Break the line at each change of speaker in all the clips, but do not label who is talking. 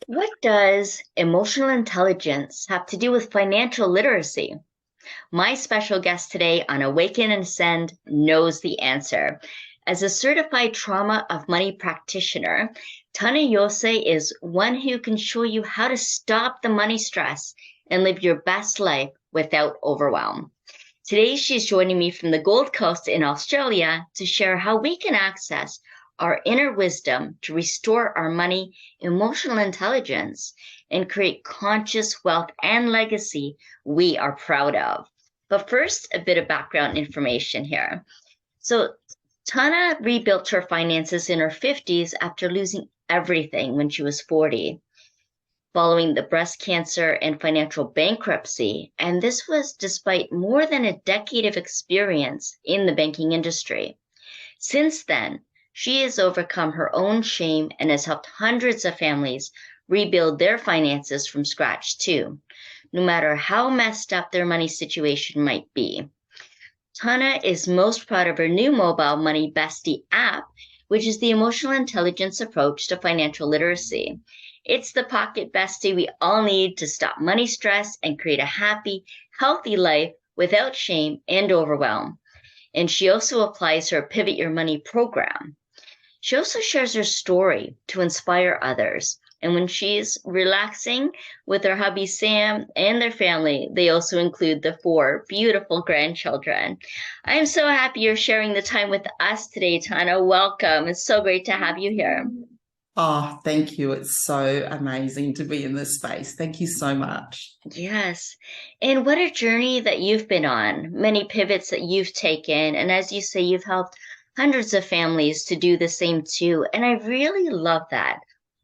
What does emotional intelligence have to do with financial literacy? My special guest today on Awaken and Ascend knows the answer. As a certified trauma of money practitioner, Taga Iose is one who can show you how to stop the money stress and live your best life without overwhelm. Today, she's joining me from the Gold Coast in Australia to share how we can access our inner wisdom to restore our money, emotional intelligence, and create conscious wealth and legacy we are proud of. But first, a bit of background information here. So, Tana rebuilt her finances in her 50s after losing everything when she was 40 following the breast cancer and financial bankruptcy, and this was despite more than a decade of experience in the banking industry. Since then, she has overcome her own shame and has helped hundreds of families rebuild their finances from scratch too, no matter how messed up their money situation might be. Tana is most proud of her new mobile money bestie app, which is the emotional intelligence approach to financial literacy. It's the pocket bestie we all need to stop money stress and create a happy, healthy life without shame and overwhelm. And she also applies her Pivot Your Money program. She also shares her story to inspire others. And when she's relaxing with her hubby Sam and their family, they also include the four beautiful grandchildren. I'm so happy you're sharing the time with us today, Tana. Welcome. It's so great to have you here.
Oh, thank you. It's so amazing to be in this space. Thank you so much.
Yes. And what a journey that you've been on, many pivots that you've taken. And as you say, you've helped hundreds of families to do the same too. And I really love that.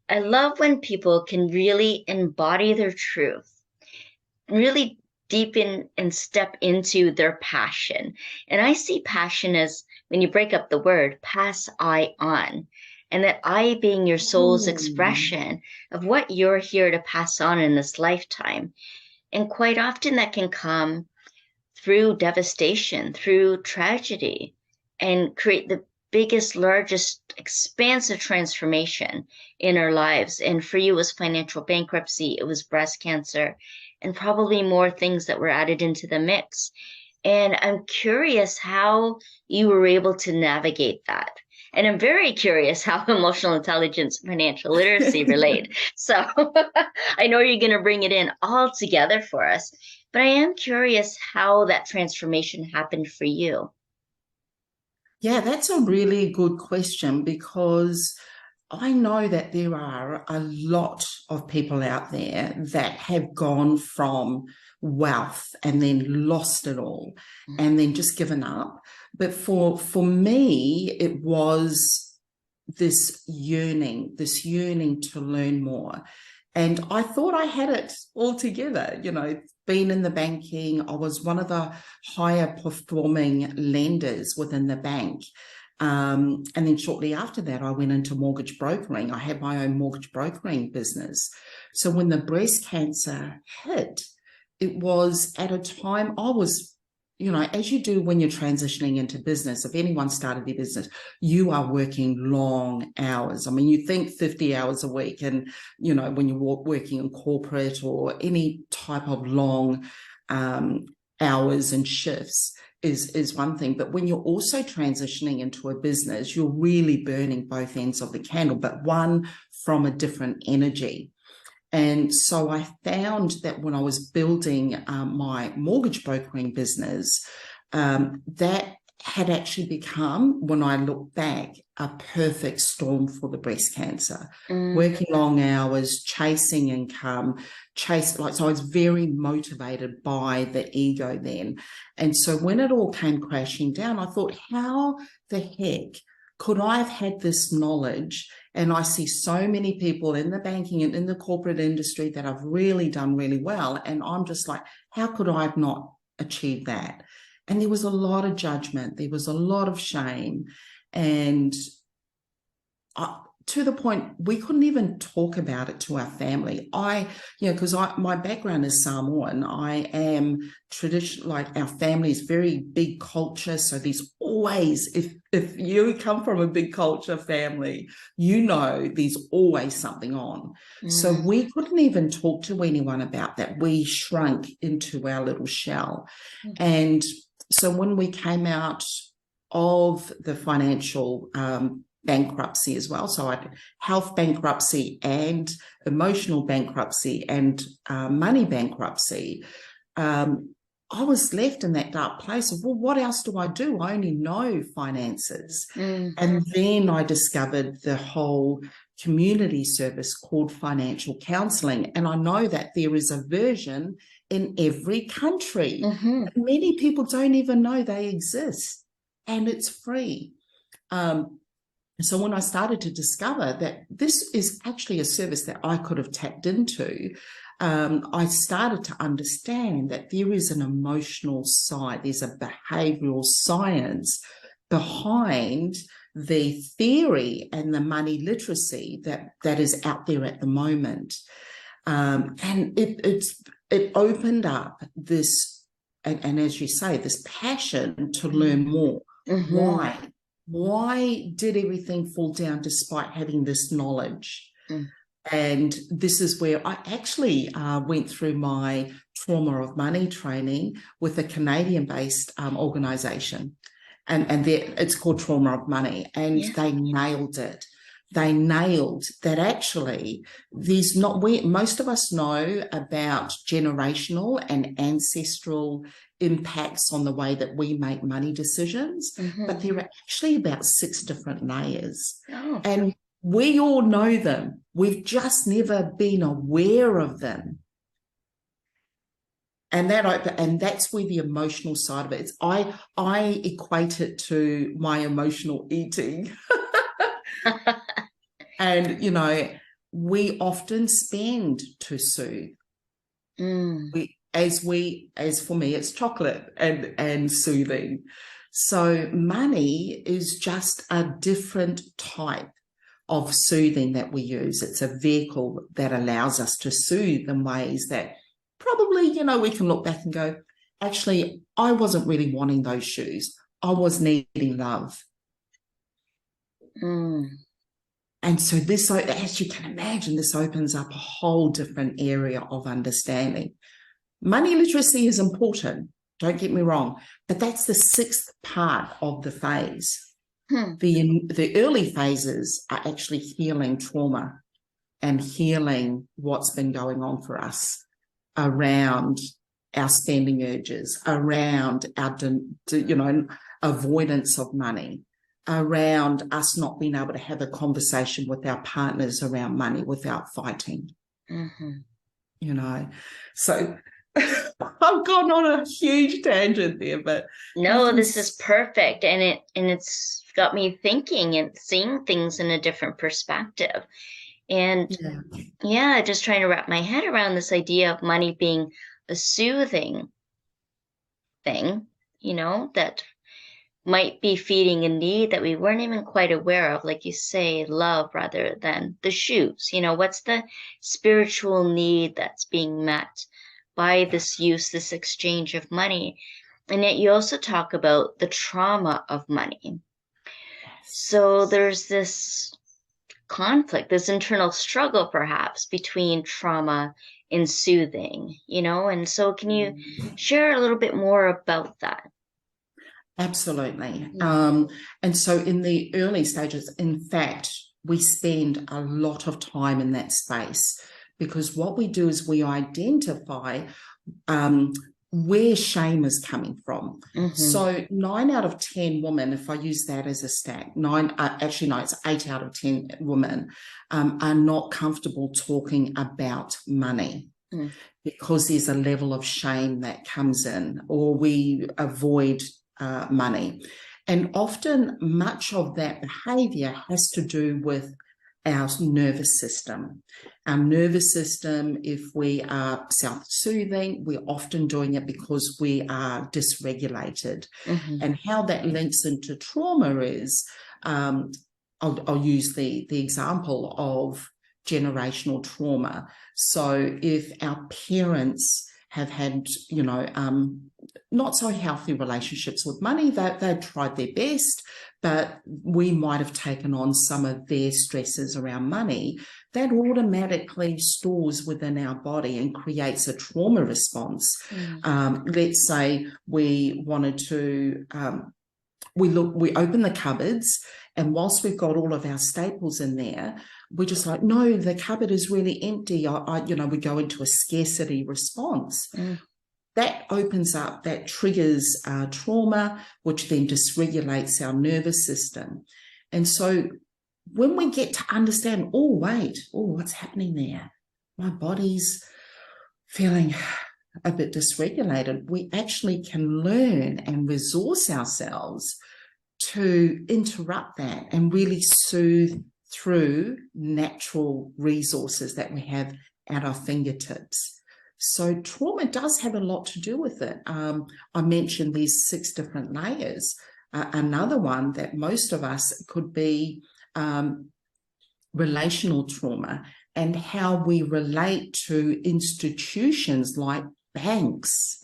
I love when people can really embody their truth, really deepen and step into their passion. And I see passion as when you break up the word, pass I on. And that I being your soul's
Mm.
expression of what you're here to pass on in this lifetime. And quite often that can come through devastation, through tragedy, and create the biggest, largest, expansive transformation in our lives. And for you, it was financial bankruptcy, it was breast cancer, and probably more things that were added into the mix. And I'm curious how you were able to navigate that. And I'm very curious how emotional intelligence and financial literacy relate. So I know you're going to bring it in all together for us, but I am curious how that transformation happened for you.
Yeah, that's a really good question because I know that there are a lot of people out there that have gone from wealth and then lost it all and then just given up. But for me, it was this yearning to learn more. And I thought I had it all together, being in the banking. I was one of the higher performing lenders within the bank. And then shortly after that, I went into mortgage brokering. I had my own mortgage brokering business. So when the breast cancer hit, it was at a time I was, as you do when you're transitioning into business, if anyone started their business, you are working long hours. I mean, you think 50 hours a week, and, when you're working in corporate or any type of long hours and shifts, is one thing. But when you're also transitioning into a business, you're really burning both ends of the candle, but one from a different energy. And so I found that when I was building my mortgage brokering business, that had actually become, when I look back, a perfect storm for the breast cancer.
Mm,
Working long hours, chasing income, so I was very motivated by the ego then. And so when it all came crashing down, I thought, how the heck could I have had this knowledge? And I see so many people in the banking and in the corporate industry that have really done really well. And I'm just like, how could I have not achieved that? And there was a lot of judgment. There was a lot of shame. And to the point we couldn't even talk about it to our family. Because my background is Samoan. I am traditional, like our family is very big culture. So there's always, if you come from a big culture family, there's always something on. So we couldn't even talk to anyone about that. We shrunk into our little shell. And so when we came out of the financial bankruptcy as well, so I had health bankruptcy and emotional bankruptcy and money bankruptcy, I was left in that dark place of, well, what else do I do? I only know finances. And then I discovered the whole community service called financial counselling. And I know that there is a version in every country. Many people don't even know they exist, and it's free. So when I started to discover that this is actually a service that I could have tapped into, I started to understand that there is an emotional side, there's a behavioural science behind the theory and the money literacy that is out there at the moment. And it opened up this, and as you say, this passion to learn more. Why did everything fall down despite having this knowledge? And this is where I actually went through my trauma of money training with a Canadian-based organisation. And it's called Trauma of Money. And they nailed it. They nailed that actually most of us know about generational and ancestral impacts on the way that we make money decisions, but there are actually about 6 different layers. And we all know them. We've just never been aware of them. And that's where the emotional side of it is. I equate it to my emotional eating. And, we often spend to soothe. As for me, it's chocolate and soothing. So money is just a different type of soothing that we use. It's a vehicle that allows us to soothe in ways that probably, we can look back and go, actually, I wasn't really wanting those shoes. I was needing love. And so this, as you can imagine, this opens up a whole different area of understanding. Money literacy is important, don't get me wrong, but that's the 6th part of the phase. The early phases are actually healing trauma and healing what's been going on for us around our spending urges, around our, avoidance of money, around us not being able to have a conversation with our partners around money without fighting. So I've gone on a huge tangent there, but
no, this is perfect, and it's got me thinking and seeing things in a different perspective. And just trying to wrap my head around this idea of money being a soothing thing, that might be feeding a need that we weren't even quite aware of, like you say, love rather than the shoes. What's the spiritual need that's being met by this this exchange of money? And yet you also talk about the trauma of money. So there's this conflict, this internal struggle perhaps between trauma and soothing, and so can you share a little bit more about that?
Absolutely. And so in the early stages, in fact, we spend a lot of time in that space, because what we do is we identify where shame is coming from. So 9 out of 10 women, if I use that as a stat, it's 8 out of 10 women are not comfortable talking about money. Because there's a level of shame that comes in, or we avoid money. And often much of that behavior has to do with our nervous system. Our nervous system, if we are self-soothing, we're often doing it because we are dysregulated. And how that links into trauma is I'll use the example of generational trauma. So if our parents have had, not so healthy relationships with money, they've tried their best, but we might have taken on some of their stresses around money, that automatically stores within our body and creates a trauma response. Let's say we wanted to, we open the cupboards, and whilst we've got all of our staples in there, we're just like, no, the cupboard is really empty. We go into a scarcity response. That opens up, that triggers trauma, which then dysregulates our nervous system. And so when we get to understand, what's happening there? My body's feeling a bit dysregulated. We actually can learn and resource ourselves to interrupt that and really soothe through natural resources that we have at our fingertips. So trauma does have a lot to do with it. I mentioned these 6 different layers. Another one that most of us could be relational trauma, and how we relate to institutions like banks.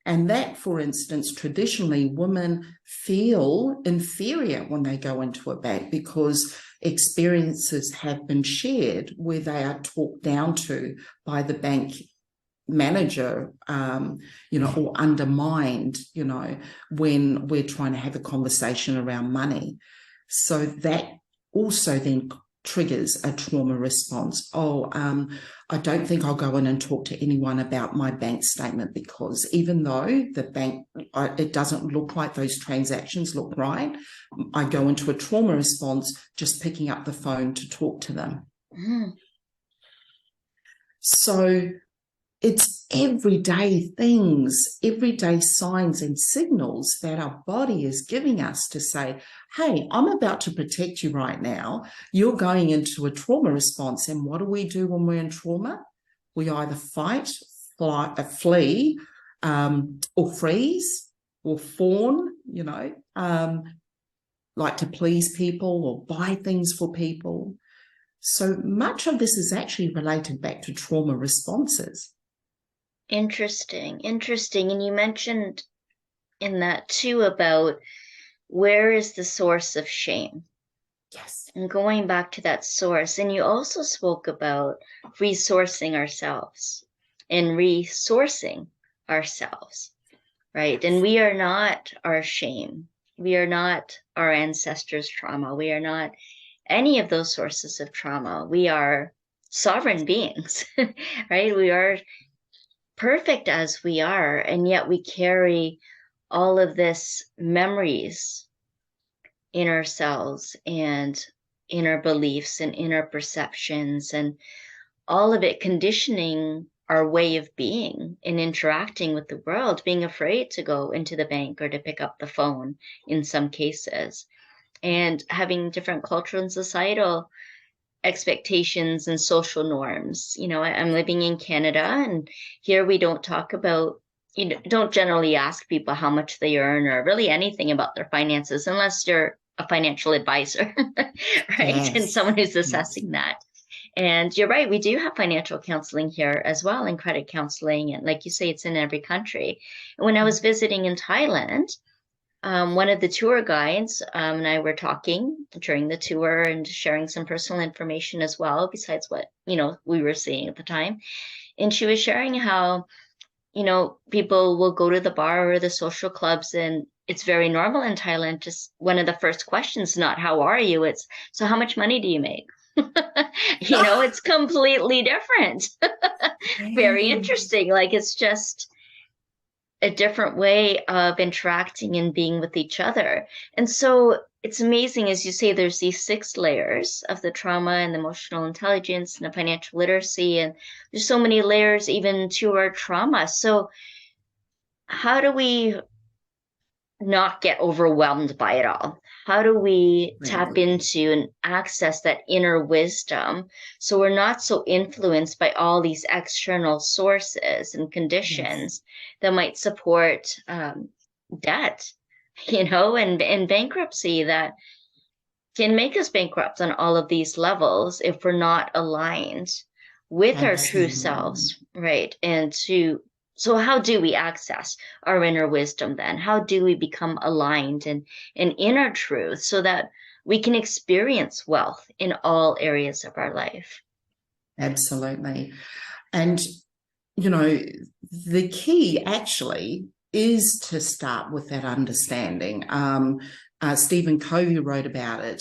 And that, for instance, traditionally women feel inferior when they go into a bank because experiences have been shared where they are talked down to by the bank manager, or undermined, when we're trying to have a conversation around money. So that also then triggers a trauma response. I don't think I'll go in and talk to anyone about my bank statement, because even though the bank, it doesn't look like those transactions look right, I go into a trauma response just picking up the phone to talk to them. So it's everyday things, everyday signs and signals that our body is giving us to say, hey, I'm about to protect you right now. You're going into a trauma response. And what do we do when we're in trauma? We either fight, flee, or freeze, or fawn, like to please people or buy things for people. So much of this is actually related back to trauma responses.
Interesting. And you mentioned in that too about where is the source of shame?
Yes.
And going back to that source. And you also spoke about resourcing ourselves and resourcing ourselves, right? And we are not our shame. We are not our ancestors' trauma. We are not any of those sources of trauma. We are sovereign beings, right? We are perfect as we are, and yet we carry all of this memories in ourselves and in our beliefs and in our perceptions, and all of it conditioning our way of being and interacting with the world, being afraid to go into the bank or to pick up the phone in some cases, and having different cultural and societal expectations and social norms. I'm living in Canada, and here we don't talk about, don't generally ask people how much they earn or really anything about their finances unless you're a financial advisor, right?
Yes.
And someone who's assessing that. And you're right, we do have financial counseling here as well, and credit counseling. And like you say, it's in every country. And when I was visiting in Thailand, one of the tour guides and I were talking during the tour and sharing some personal information as well, besides what, we were seeing at the time. And she was sharing how, people will go to the bar or the social clubs, and it's very normal in Thailand. Just one of the first questions, not how are you? It's, so how much money do you make? It's completely different. Very interesting. Like, it's just a different way of interacting and being with each other. And so it's amazing, as you say, there's these 6 layers of the trauma and the emotional intelligence and the financial literacy, and there's so many layers even to our trauma. So how do we not get overwhelmed by it all? How do we tap into and access that inner wisdom so we're not so influenced by all these external sources and conditions that might support debt, and bankruptcy that can make us bankrupt on all of these levels if we're not aligned with our true
Absolutely.
selves, right? So how do we access our inner wisdom then? How do we become aligned and in our truth so that we can experience wealth in all areas of our life?
Absolutely. And, you know, the key actually is to start with that understanding. Stephen Covey wrote about it,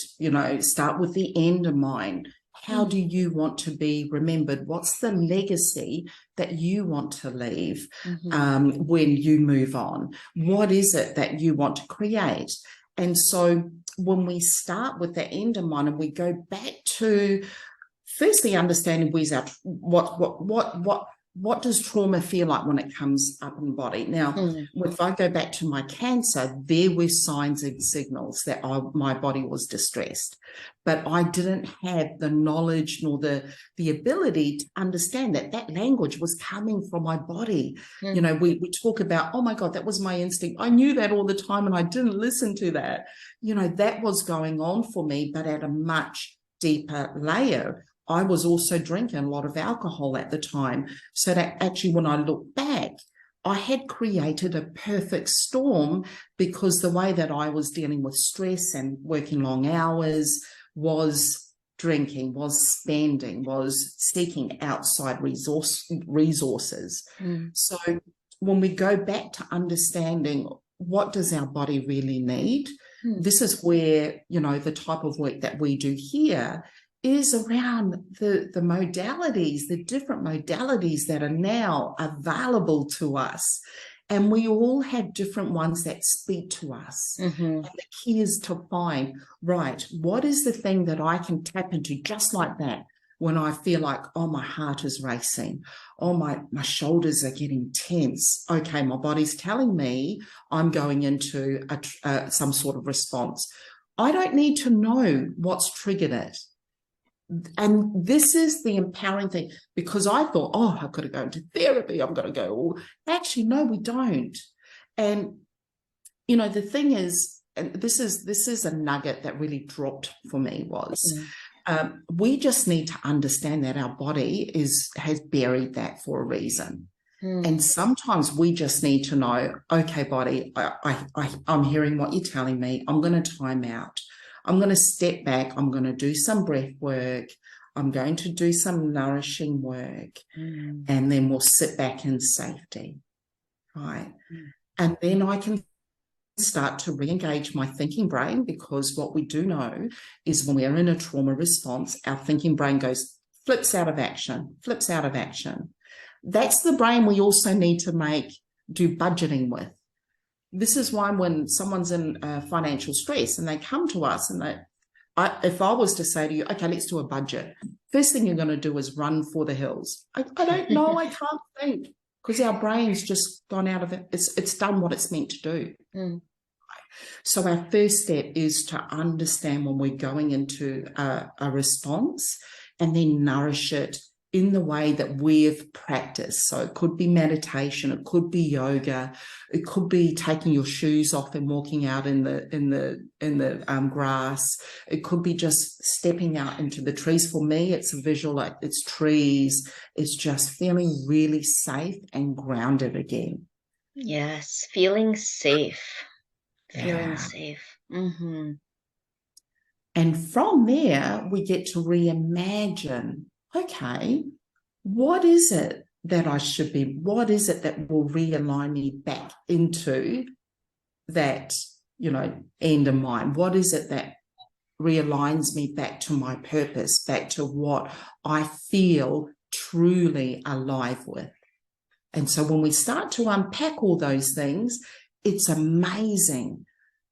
start with the end in mind. How do you want to be remembered? What's the legacy that you want to leave when you move on? What is it that you want to create? And so when we start with the end in mind and we go back to firstly understanding where's our what does trauma feel like when it comes up in the body. Now if I go back to my cancer, there were signs and signals that my body was distressed, but I didn't have the knowledge nor the ability to understand that language was coming from my body. We talk about, oh my God, that was my instinct, I knew that all the time and I didn't listen to that. That was going on for me, but at a much deeper layer. I was also drinking a lot of alcohol at the time. So that actually, when I look back, I had created a perfect storm because the way that I was dealing with stress and working long hours was drinking, was spending, was seeking outside resources. So when we go back to understanding what does our body really need, this is where, the type of work that we do here is around the modalities, the different modalities that are now available to us. And we all have different ones that speak to us. And the key is to find, right, what is the thing that I can tap into just like that when I feel like, oh, my heart is racing, oh, my shoulders are getting tense. Okay, my body's telling me I'm going into some sort of response. I don't need to know what's triggered it. And this is the empowering thing, because I thought, oh, I've got to go into therapy, I'm going to go. Actually, no, we don't. And, the thing is, and this is a nugget that really dropped for me was, we just need to understand that our body has buried that for a reason. And sometimes we just need to know, okay, body, I'm hearing what you're telling me. I'm going to time out. I'm going to step back. I'm going to do some breath work. I'm going to do some nourishing work. And then we'll sit back in safety, right? And then I can start to re-engage my thinking brain, because what we do know is when we're in a trauma response, our thinking brain flips out of action. That's the brain we also need to do budgeting with. This is why when someone's in financial stress and they come to us and if I was to say to you, okay, let's do a budget, first thing you're going to do is run for the hills. I don't know, I can't think, because our brain's just gone out of it. It's done what it's meant to do. So our first step is to understand when we're going into a response, and then nourish it in the way that we've practiced. So it could be meditation, it could be yoga, it could be taking your shoes off and walking out in the grass. It could be just stepping out into the trees. For me, it's a visual, like it's trees. It's just feeling really safe and grounded again.
Yes, feeling safe. Feeling
Yeah.
safe.
And from there, we get to reimagine, okay, what is it that I should be? What is it that will realign me back into that, end of mind? What is it that realigns me back to my purpose, back to what I feel truly alive with? And so when we start to unpack all those things, it's amazing.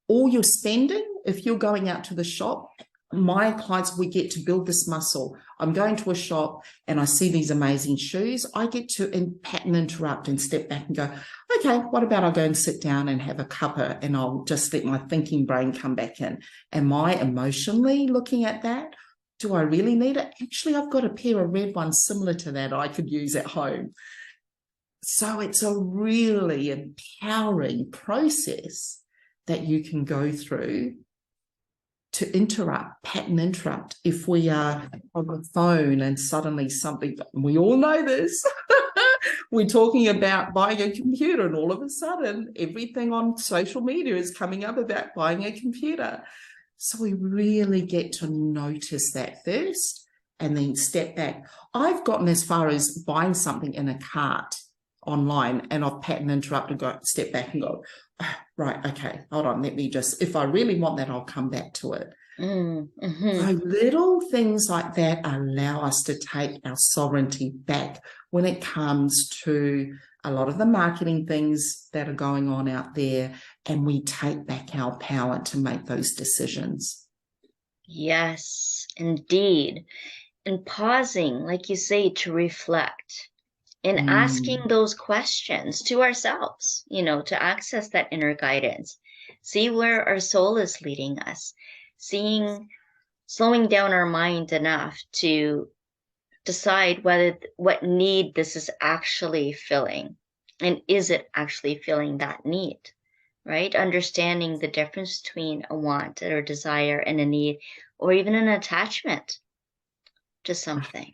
All your spending, if you're going out to the shop, my clients, we get to build this muscle. I'm going to a shop and I see these amazing shoes. I get to pattern interrupt and step back and go, okay, what about I go and sit down and have a cuppa and I'll just let my thinking brain come back in. Am I emotionally looking at that? Do I really need it? Actually, I've got a pair of red ones similar to that I could use at home. So it's a really empowering process that you can go through to interrupt, pattern interrupt. If we are on the phone and suddenly something, we all know this, we're talking about buying a computer, and all of a sudden everything on social media is coming up about buying a computer. So we really get to notice that first and then step back. I've gotten as far as buying something in a cart online, and I've pattern interrupted, go step back and go, oh, right, okay, hold on, let me just, if I really want that, I'll come back to it.
Mm-hmm.
So little things like that allow us to take our sovereignty back when it comes to a lot of the marketing things that are going on out there, and we take back our power to make those decisions.
Yes, indeed. And pausing, like you say, to reflect and asking those questions to ourselves, to access that inner guidance, see where our soul is leading us, slowing down our mind enough to decide what need this is actually filling, and is it actually filling that need, right? Understanding the difference between a want or desire and a need, or even an attachment to something,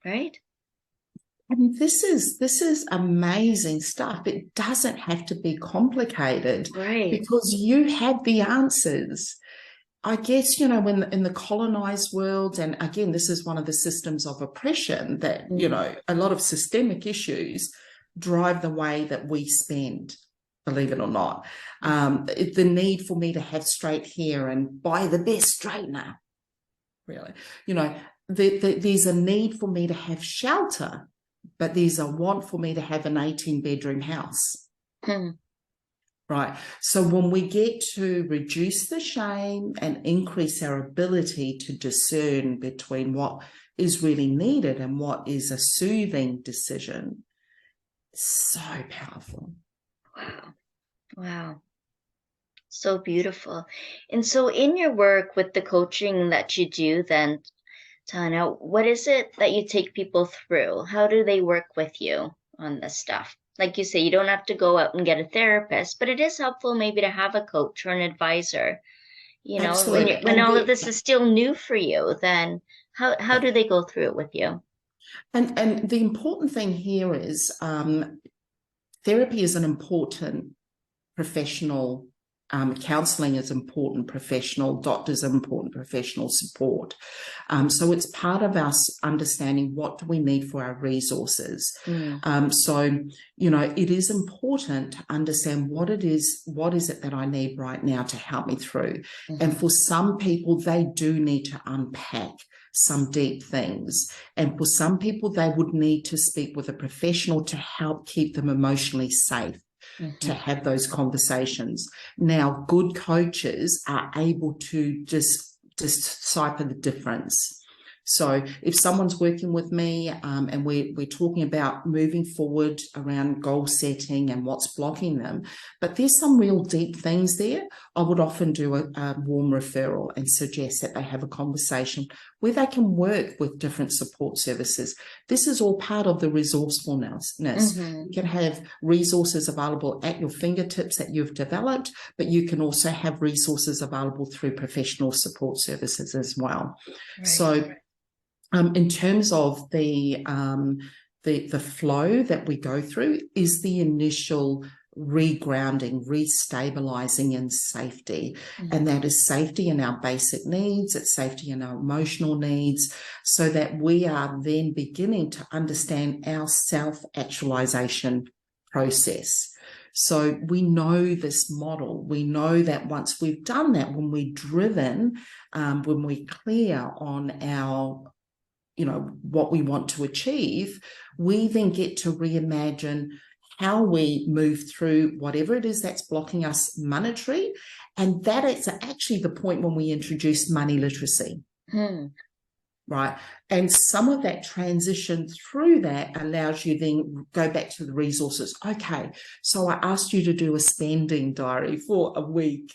right?
And this is amazing stuff. It doesn't have to be complicated,
Right.
because you have the answers. I guess, when in the colonized world, and again, this is one of the systems of oppression that, a lot of systemic issues drive the way that we spend, believe it or not. The need for me to have straight hair and buy the best straightener, really. There's a need for me to have shelter, but there's a want for me to have an 18-bedroom house. Right. So when we get to reduce the shame and increase our ability to discern between what is really needed and what is a soothing decision, so powerful.
Wow. Wow. So beautiful. And so in your work with the coaching that you do then, Tana, what is it that you take people through? How do they work with you on this stuff? Like you say, you don't have to go out and get a therapist, but it is helpful maybe to have a coach or an advisor.
Absolutely.
When all of this is still new for you, then how do they go through it with you?
And the important thing here is therapy is an important professional, counselling is important professional, doctors are important professional support. So it's part of us understanding what do we need for our resources. So, it is important to understand what is it that I need right now to help me through. And for some people, they do need to unpack some deep things. And for some people, they would need to speak with a professional to help keep them emotionally safe. To have those conversations. Now, good coaches are able to just decipher the difference. So if someone's working with me and we're talking about moving forward around goal setting and what's blocking them, but there's some real deep things there, I would often do a warm referral and suggest that they have a conversation where they can work with different support services. This is all part of the resourcefulness. You can have resources available at your fingertips that you've developed, but you can also have resources available through professional support services as well. Right. So in terms of the flow that we go through is the initial regrounding, restabilizing in safety. And that is safety in our basic needs, it's safety in our emotional needs, so that we are then beginning to understand our self-actualization process. So we know this model. We know that once we've done that, when we're driven, when we're clear on our what we want to achieve, we then get to reimagine how we move through whatever it is that's blocking us monetary. And that is actually the point when we introduce money literacy. Right. And some of that transition through that allows you then go back to the resources. Okay, so I asked you to do a spending diary for a week.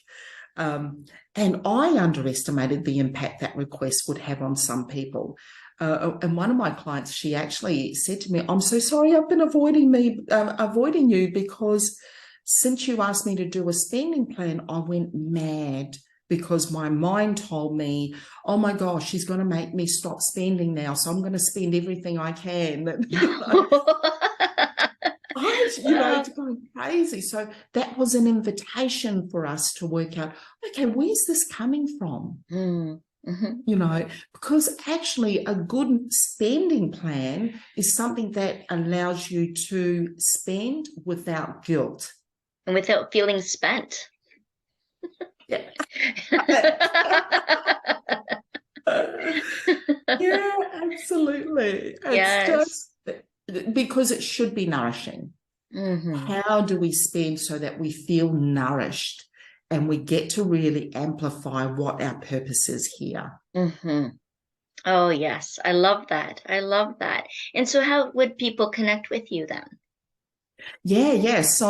And I underestimated the impact that request would have on some people. And one of my clients, she actually said to me, I'm so sorry, I've been avoiding you because since you asked me to do a spending plan, I went mad because my mind told me, oh my gosh, she's going to make me stop spending now. So I'm going to spend everything I can.
Wow.
It's going crazy. So that was an invitation for us to work out, okay, where's this coming from?
Mm-hmm.
Because actually a good spending plan is something that allows you to spend without guilt.
And without feeling spent.
Yeah. Yeah, absolutely. It's
Yes.
just because it should be nourishing.
Mm-hmm.
How do we spend so that we feel nourished and we get to really amplify what our purpose is here?
Mm-hmm. Oh, yes. I love that. I love that. And so how would people connect with you then?
Yeah. So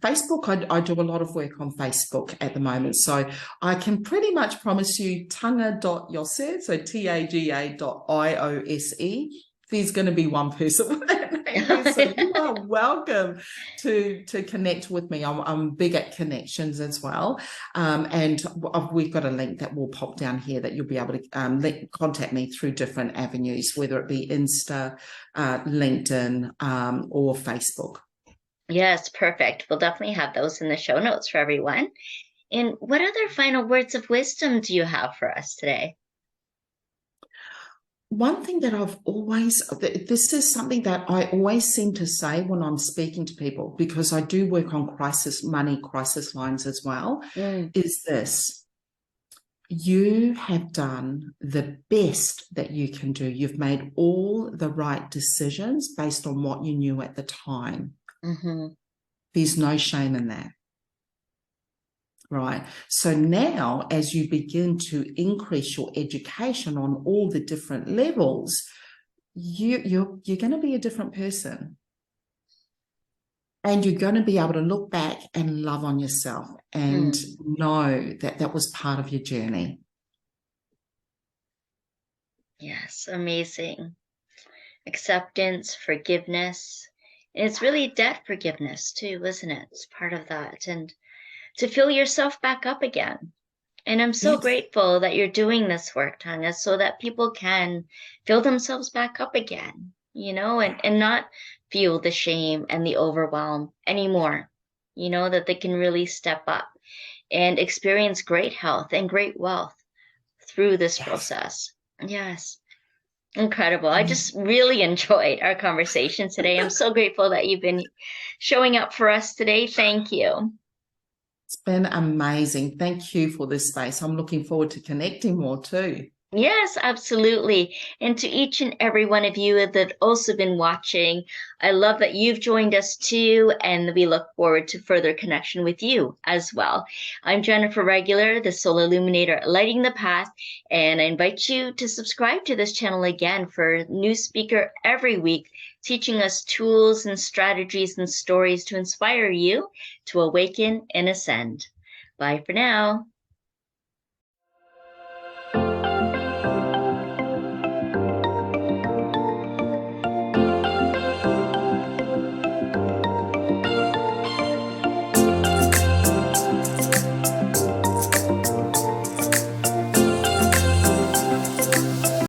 Facebook, I do a lot of work on Facebook at the moment. So I can pretty much promise you Taga.Iose, so Taga.Iose. There's going to be one person with that name there. So you are welcome to connect with me. I'm big at connections as well. And we've got a link that will pop down here that you'll be able to contact me through different avenues, whether it be Insta, LinkedIn, or Facebook.
Yes, perfect. We'll definitely have those in the show notes for everyone. And what other final words of wisdom do you have for us today?
One thing that this is something that I always seem to say when I'm speaking to people, because I do work on money crisis lines as well,
Mm,
is this. You have done the best that you can do. You've made all the right decisions based on what you knew at the time.
mm-hmm.
There's no shame in that. Right. So now, as you begin to increase your education on all the different levels, you're going to be a different person, and you're going to be able to look back and love on yourself and
Mm,
know that that was part of your journey.
yes, amazing. Acceptance, forgiveness. And it's really debt forgiveness too, isn't it? It's part of that. And to fill yourself back up again. And I'm so
Yes.
grateful that you're doing this work, Tanya, so that people can fill themselves back up again, and not feel the shame and the overwhelm anymore, that they can really step up and experience great health and great wealth through this
Yes.
process. Yes. Incredible. I just really enjoyed our conversation today. I'm so grateful that you've been showing up for us today. Thank you.
It's been amazing. Thank you for this space. I'm looking forward to connecting more too.
Yes, absolutely. And to each and every one of you that also been watching, I love that you've joined us too, and we look forward to further connection with you as well. I'm Jennifer Regular, the Soul Illuminator, lighting the path, and I invite you to subscribe to this channel again for a new speaker every week, teaching us tools and strategies and stories to inspire you to awaken and ascend. Bye for now.